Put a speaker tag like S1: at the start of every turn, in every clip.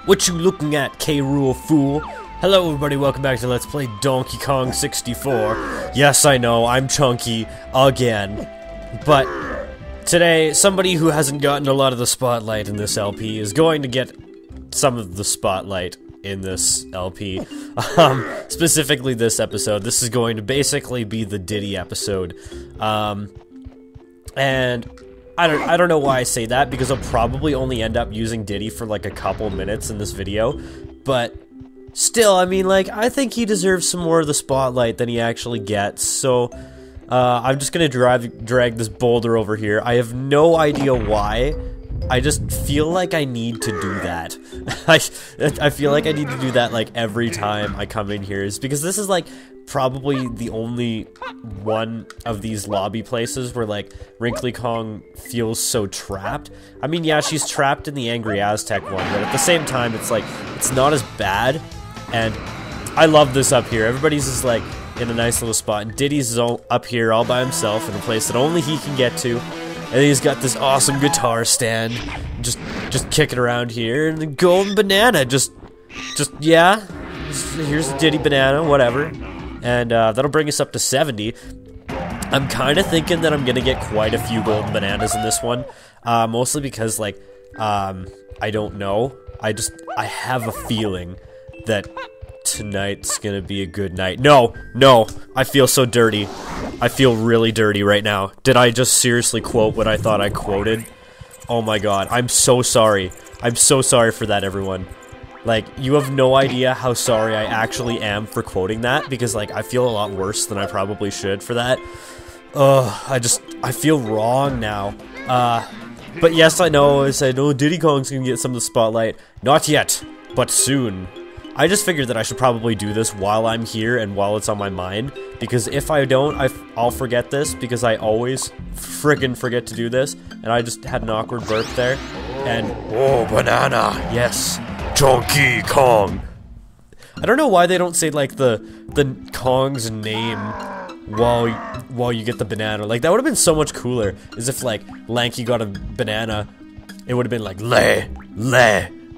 S1: What you looking at, K-Rule fool? Hello everybody, welcome back to Let's Play Donkey Kong 64. Yes, I know, I'm chunky again. But today, somebody who hasn't gotten a lot of the spotlight in this LP is going to get some of the spotlight in this LP. Specifically this episode. This is going to basically be the Diddy episode. And I don't know why I say that, because I'll probably only end up using Diddy for like a couple minutes in this video, but still, I mean, like, I think he deserves some more of the spotlight than he actually gets, so I'm just gonna drag this boulder over here. I have no idea why. I just feel like I need to do that. I feel like I need to do that like every time I come in here, is because this is like probably the only one of these lobby places where like Wrinkly Kong feels so trapped. I mean, yeah, she's trapped in the Angry Aztec one, but at the same time, it's like, it's not as bad. And I love this up here. Everybody's just like in a nice little spot, and Diddy's is all up here all by himself in a place that only he can get to. And he's got this awesome guitar stand, just kicking around here, and the golden banana, yeah, here's the Diddy banana, whatever, and that'll bring us up to 70. I'm kind of thinking that I'm gonna get quite a few golden bananas in this one, mostly because, like, I don't know, I have a feeling that tonight's gonna be a good night. No, I feel so dirty. I feel really dirty right now. Did I just seriously quote what I thought I quoted? Oh my god, I'm so sorry. I'm so sorry for that, everyone. Like, you have no idea how sorry I actually am for quoting that, because, like, I feel a lot worse than I probably should for that. I feel wrong now. But yes, I know, I said, oh, Diddy Kong's gonna get some of the spotlight. Not yet, but soon. I just figured that I should probably do this while I'm here and while it's on my mind, because if I don't, I'll forget this, because I always friggin' forget to do this, and I just had an awkward burp there, and oh, banana, yes, Donkey Kong. I don't know why they don't say, like, the Kong's name while you get the banana. Like, that would have been so much cooler, as if, like, Lanky got a banana, it would have been like,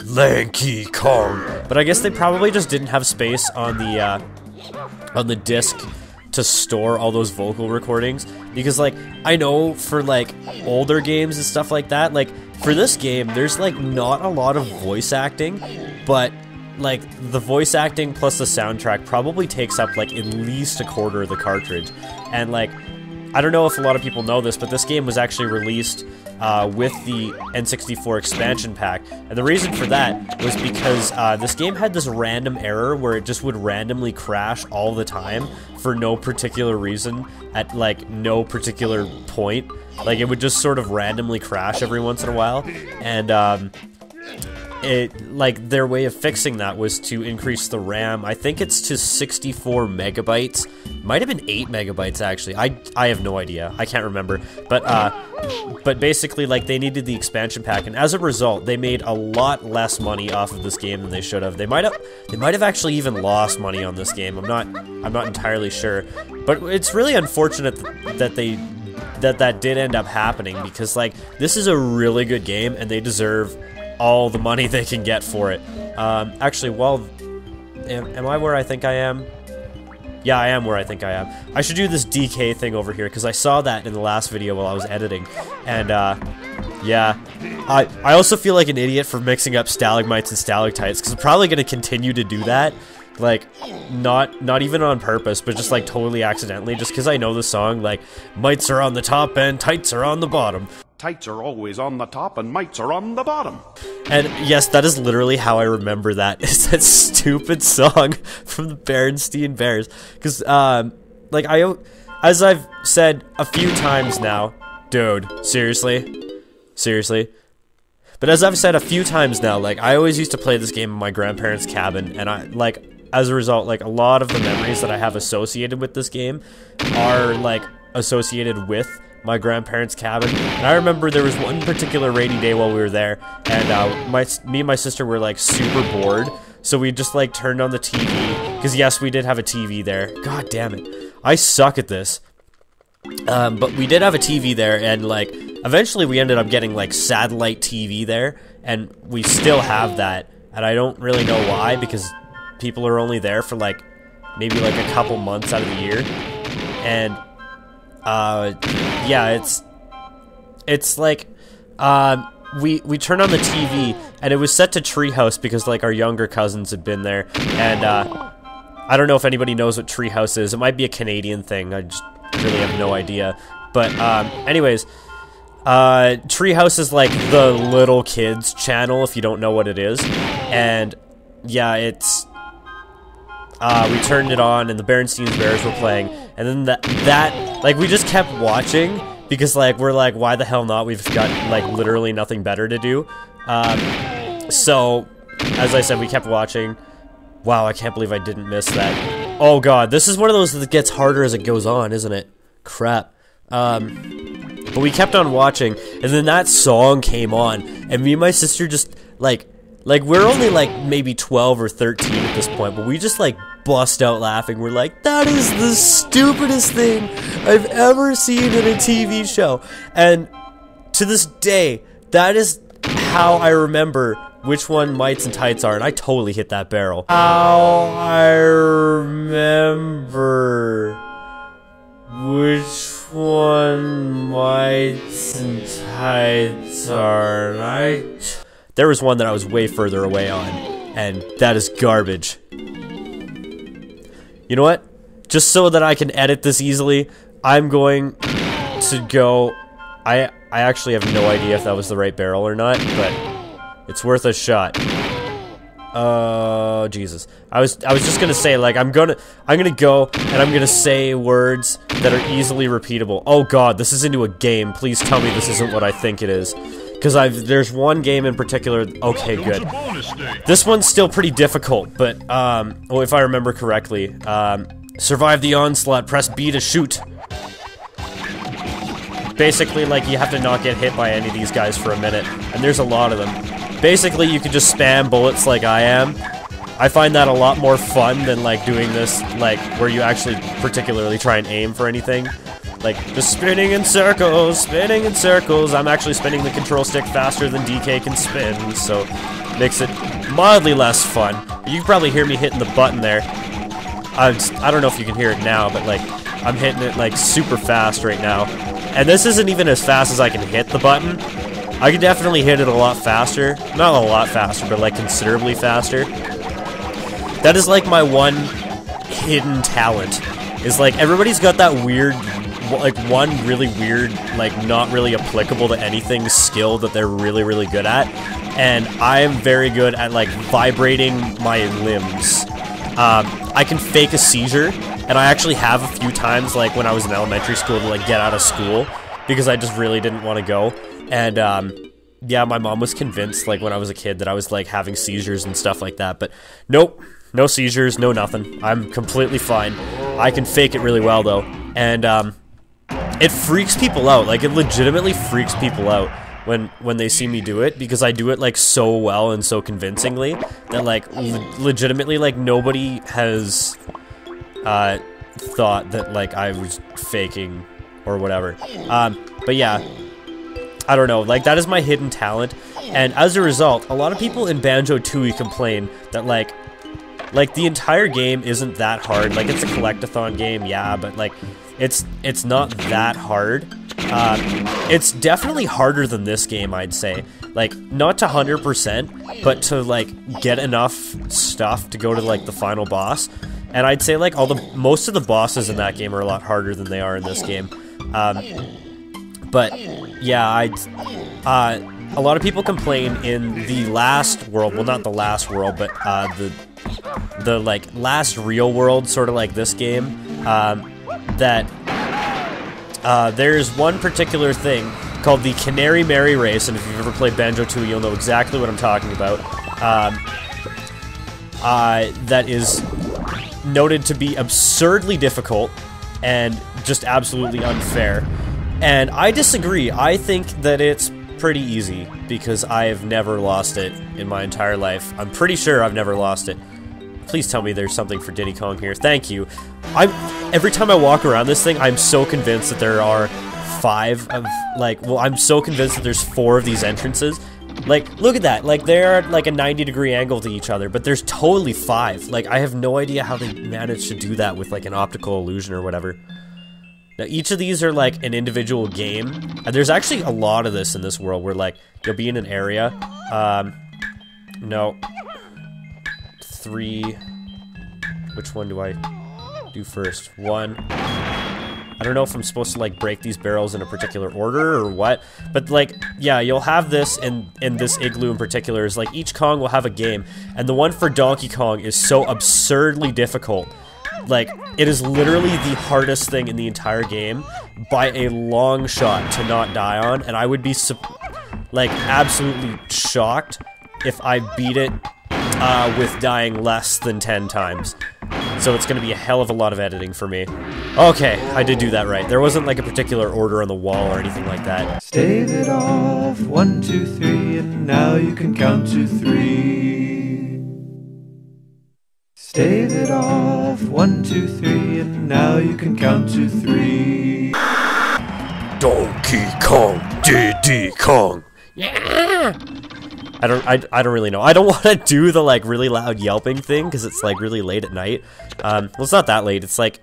S1: Lanky Kong. But I guess they probably just didn't have space on the disc to store all those vocal recordings, because, like, I know for, like, older games and stuff like that, like, for this game, there's, like, not a lot of voice acting, but, like, the voice acting plus the soundtrack probably takes up, like, at least a quarter of the cartridge. And, like, I don't know if a lot of people know this, but this game was actually released with the N64 expansion pack, and the reason for that was because this game had this random error where it just would randomly crash all the time for no particular reason at, like, no particular point. Like, it would just sort of randomly crash every once in a while, and like, their way of fixing that was to increase the RAM. I think it's to 64 megabytes. Might have been 8 megabytes, actually. I have no idea. I can't remember. But basically, like, they needed the expansion pack, and as a result, they made a lot less money off of this game than they should have. They might have actually even lost money on this game. I'm not entirely sure. But it's really unfortunate that that did end up happening, because, like, this is a really good game, and they deserve all the money they can get for it. Actually, well, am I where I think I am? Yeah, I am where I think I am. I should do this DK thing over here, because I saw that in the last video while I was editing. And, yeah. I also feel like an idiot for mixing up stalagmites and stalactites, because I'm probably going to continue to do that. Like, not even on purpose, but just, like, totally accidentally, just because I know the song, like, mites are on the top and tights are on the bottom.
S2: Tights are always on the top and mites are on the bottom.
S1: And yes, that is literally how I remember that. It's that stupid song from the Berenstain Bears. Because, like, as I've said a few times now, dude, seriously? But as I've said a few times now, like, I always used to play this game in my grandparents' cabin, and as a result, like, a lot of the memories that I have associated with this game are, like, associated with my grandparents' cabin. And I remember there was one particular rainy day while we were there, and me and my sister were, like, super bored, so we just, like, turned on the TV, because yes, we did have a TV there. God damn it, I suck at this. But we did have a TV there, and, like, eventually we ended up getting, like, satellite TV there, and we still have that. and I don't really know why, because people are only there for like maybe like a couple months out of the year. And yeah, it's like we turned on the TV and it was set to Treehouse because like our younger cousins had been there, and I don't know if anybody knows what Treehouse is. It might be a Canadian thing. I just really have no idea. But anyways, Treehouse is like the little kids channel if you don't know what it is. And yeah, it's we turned it on and the Berenstein's Bears were playing, and then that like we just kept watching because like we're like, why the hell not? We've got like literally nothing better to do. So as I said, we kept watching. Wow, I can't believe I didn't miss that. Oh god, this is one of those that gets harder as it goes on, isn't it? Crap. But we kept on watching, and then that song came on, and me and my sister just like we're only like maybe 12 or 13 at this point, but we just like bust out laughing. We're like, that is the stupidest thing I've ever seen in a TV show. And to this day, that is how I remember which one Mites and Tights are, and I totally hit that barrel. How I remember which one Mites and Tights are, and there was one that I was way further away on, and that is garbage. You know what? Just so that I can edit this easily, I'm going to go... I actually have no idea if that was the right barrel or not, but it's worth a shot. Oh, Jesus. I was just gonna say, like, I'm gonna go, and I'm gonna say words that are easily repeatable. Oh god, this is into a game. Please tell me this isn't what I think it is. Because there's one game in particular... Okay, good. This one's still pretty difficult, but, well, if I remember correctly, survive the onslaught, press B to shoot. Basically, like, you have to not get hit by any of these guys for a minute, and there's a lot of them. Basically, you can just spam bullets like I am. I find that a lot more fun than, like, doing this, like, where you actually particularly try and aim for anything. Like, just spinning in circles, spinning in circles. I'm actually spinning the control stick faster than DK can spin, so makes it mildly less fun. You can probably hear me hitting the button there. I don't know if you can hear it now, but, like, I'm hitting it, like, super fast right now. And this isn't even as fast as I can hit the button. I could definitely hit it a lot faster. Not a lot faster, but, like, considerably faster. That is, like, my one hidden talent. Is, like, everybody's got that weird... like one really weird, like not really applicable to anything skill that they're really, really good at, and I am very good at like vibrating my limbs. I can fake a seizure, and I actually have a few times, like when I was in elementary school, to like get out of school because I just really didn't want to go. And yeah, my mom was convinced, like when I was a kid, that I was like having seizures and stuff like that, but nope, no seizures, no nothing. I'm completely fine. I can fake it really well though, and it freaks people out. Like, it legitimately freaks people out when they see me do it, because I do it, like, so well and so convincingly that, like, legitimately, like, nobody has, thought that, like, I was faking or whatever. But yeah, I don't know. Like, that is my hidden talent, and as a result, a lot of people in Banjo-Tooie complain that, like, the entire game isn't that hard. Like, it's a collectathon game, yeah, but, like, it's not that hard. It's definitely harder than this game, I'd say. Like, not to 100%, but to, like, get enough stuff to go to, like, the final boss. And I'd say, like, most of the bosses in that game are a lot harder than they are in this game. But, yeah, a lot of people complain in the last world, well, not the last world, but, the like, last real world, sort of like this game, that there's one particular thing called the Canary Mary race, and if you've ever played Banjo-Tooie, you'll know exactly what I'm talking about. That is noted to be absurdly difficult and just absolutely unfair. And I disagree. I think that it's pretty easy because I have never lost it in my entire life. I'm pretty sure I've never lost it. Please tell me there's something for Diddy Kong here. Thank you. Every time I walk around this thing, I'm so convinced that there are I'm so convinced that there's 4 of these entrances, Like, look at that. Like, they're at like a 90-degree angle to each other, but there's totally 5. Like, I have no idea how they managed to do that with like an optical illusion or whatever. Now, each of these are like an individual game, and there's actually a lot of this in this world where like you'll be in an area. No. 3. Which one do I do first? 1. I don't know if I'm supposed to like break these barrels in a particular order or what, but like, yeah, you'll have this in this igloo in particular is like each Kong will have a game, and the one for Donkey Kong is so absurdly difficult. Like, it is literally the hardest thing in the entire game by a long shot to not die on, and I would be like absolutely shocked if I beat it with dying less than 10 times. So it's going to be a hell of a lot of editing for me. Okay, I did do that right. There wasn't like a particular order on the wall or anything like that.
S3: Stave it off, 1, 2, 3, and now you can count to 3. Stave it off, 1, 2, 3, and now you can count to 3.
S1: Donkey Kong, Diddy Kong. Yeah. I don't really know. I don't want to do the like really loud yelping thing because it's like really late at night. Well, it's not that late. It's like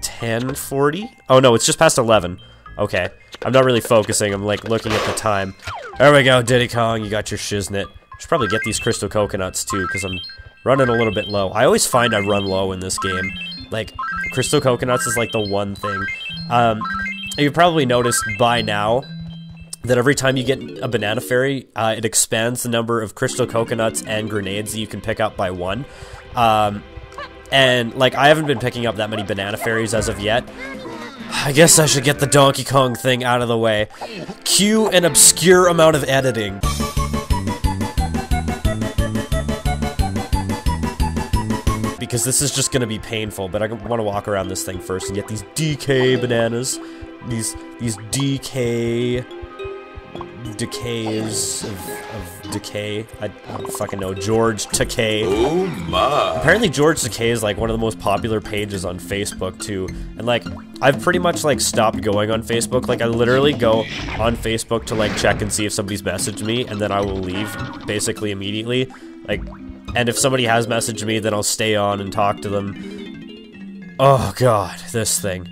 S1: 10:40. Oh no, it's just past 11. Okay, I'm not really focusing. I'm like looking at the time. There we go, Diddy Kong. You got your shiznit. Should probably get these crystal coconuts too because I'm running a little bit low. I always find I run low in this game. Like crystal coconuts is like the one thing. You've probably noticed by now that every time you get a banana fairy, it expands the number of crystal coconuts and grenades that you can pick up by 1. And, like, I haven't been picking up that many banana fairies as of yet. I guess I should get the Donkey Kong thing out of the way. Cue an obscure amount of editing. Because this is just gonna be painful, but I want to walk around this thing first and get these DK bananas. These decays of decay. I don't fucking know. George Takei.
S4: Oh my.
S1: Apparently George Takei is like one of the most popular pages on Facebook too. And like, I've pretty much like stopped going on Facebook. Like I literally go on Facebook to like check and see if somebody's messaged me, and then I will leave basically immediately. Like, and if somebody has messaged me, then I'll stay on and talk to them. Oh god, this thing.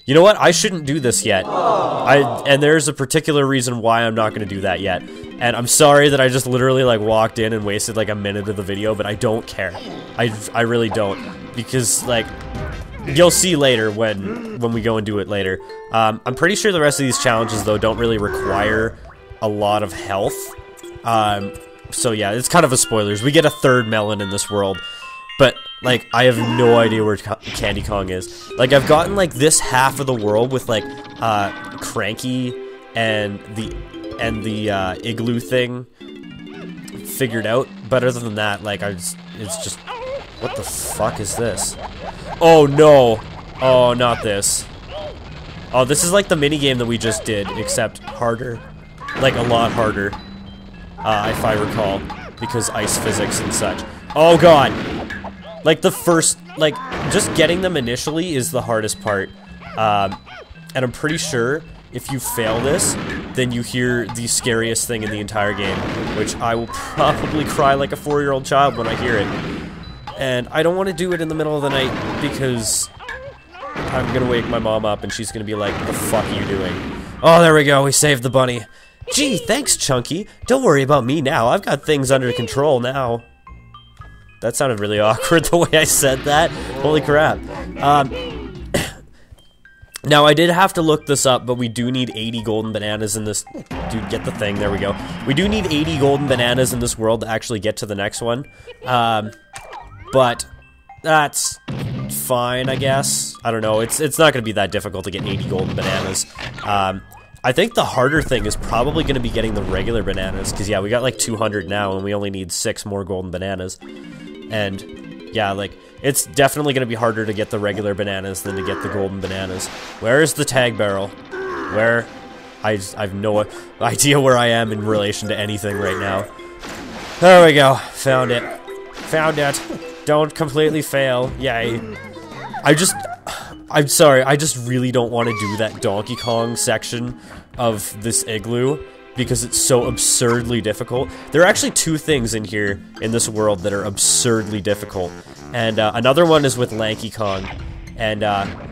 S1: You know what? I shouldn't do this yet. And there's a particular reason why I'm not going to do that yet. And I'm sorry that I just literally like walked in and wasted like a minute of the video, but I don't care. I really don't. Because like, you'll see later when we go and do it later. I'm pretty sure the rest of these challenges though don't really require a lot of health. So yeah, it's kind of a spoilers. We get a 3rd melon in this world. But, like, I have no idea where Candy Kong is. Like, I've gotten, like, this half of the world with, like, Cranky and the igloo thing figured out. But other than that, like, it's just... What the fuck is this? Oh, no. Oh, not this. Oh, this is like the minigame that we just did, except harder. Like, a lot harder. If I recall. Because ice physics and such. Oh, God. Like, the first, like, just getting them initially is the hardest part. And I'm pretty sure if you fail this, then you hear the scariest thing in the entire game, which I will probably cry like a 4-year-old child when I hear it. And I don't want to do it in the middle of the night because I'm going to wake my mom up and she's going to be like, "What the fuck are you doing?" Oh, there we go. We saved the bunny. Gee, thanks, Chunky. Don't worry about me now. I've got things under control now. That sounded really awkward the way I said that. Holy crap. Now, I did have to look this up, but we do need 80 golden bananas in this... Dude, get the thing. There we go. We do need 80 golden bananas in this world to actually get to the next one. But that's fine, I guess. I don't know. It's not going to be that difficult to get 80 golden bananas. I think the harder thing is probably going to be getting the regular bananas, because, yeah, we got like 200 now, and we only need 6 more golden bananas. And, yeah, like, it's definitely going to be harder to get the regular bananas than to get the golden bananas. Where is the tag barrel? Where? I've no idea where I am in relation to anything right now. There we go. Found it. Found it. Don't completely fail. Yay. I'm sorry, I just really don't want to do that Donkey Kong section of this igloo. because it's so absurdly difficult. There are actually two things in here, in this world, that are absurdly difficult. And another one is with Lanky Kong. And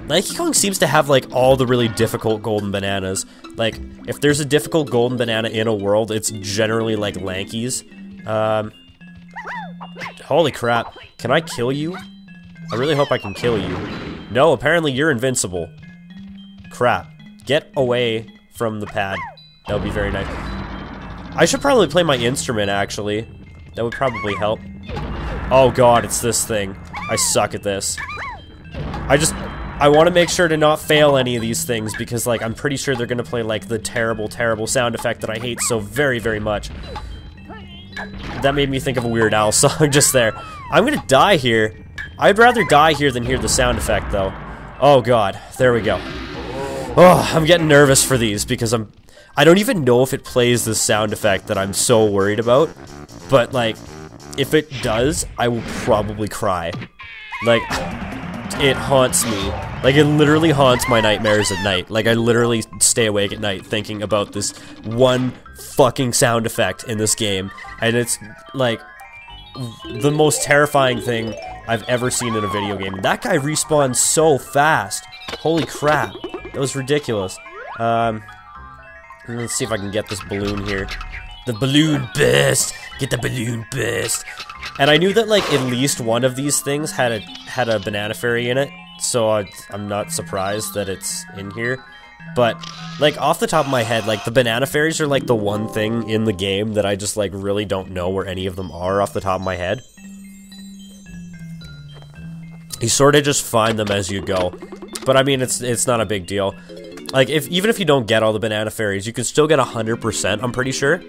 S1: Lanky Kong seems to have, like, all the really difficult golden bananas. Like, if there's a difficult golden banana in a world, it's generally, like, Lanky's. Holy crap. Can I kill you? I really hope I can kill you. No, apparently you're invincible. Crap. Get away from the pad. That would be very nice. I should probably play my instrument, actually. That would probably help. Oh god, it's this thing. I suck at this. I want to make sure to not fail any of these things, because, like, I'm pretty sure they're gonna play, like, the terrible, terrible sound effect that I hate so very, very much. That made me think of a Weird Al song just there. I'm gonna die here. I'd rather die here than hear the sound effect, though. Oh god, there we go. Oh, I'm getting nervous for these, because I don't even know if it plays the sound effect that I'm so worried about, but, like, if it does, I will probably cry. Like, it haunts me. Like, it literally haunts my nightmares at night. Like, I literally stay awake at night thinking about this one fucking sound effect in this game, and it's, like, the most terrifying thing I've ever seen in a video game. That guy respawns so fast. Holy crap. That was ridiculous. Let's see if I can get this balloon here. The balloon burst! Get the balloon burst! And I knew that, like, at least one of these things had a banana fairy in it, so I'm not surprised that it's in here. But, like, off the top of my head, like, the banana fairies are, like, the one thing in the game that I just, like, really don't know where any of them are off the top of my head. You sort of just find them as you go. But, I mean, it's not a big deal. Like, even if you don't get all the banana fairies, you can still get 100%, I'm pretty sure.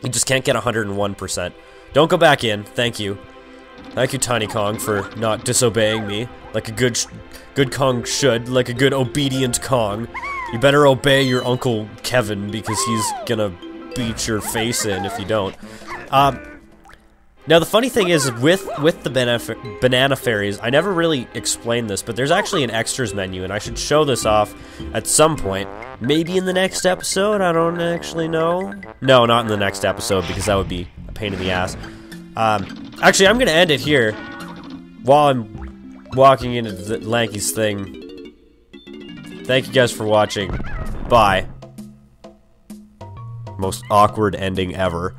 S1: You just can't get 101%. Don't go back in, thank you. Thank you, Tiny Kong, for not disobeying me, like a good Kong should, like a good obedient Kong. You better obey your Uncle Kevin, because he's gonna beat your face in if you don't. Now the funny thing is, with the banana fairies, I never really explained this, but there's actually an extras menu, and I should show this off at some point. Maybe in the next episode, I don't actually know. No, not in the next episode, because that would be a pain in the ass. Actually, I'm gonna end it here, while I'm walking into the Lanky's thing. Thank you guys for watching. Bye. Most awkward ending ever.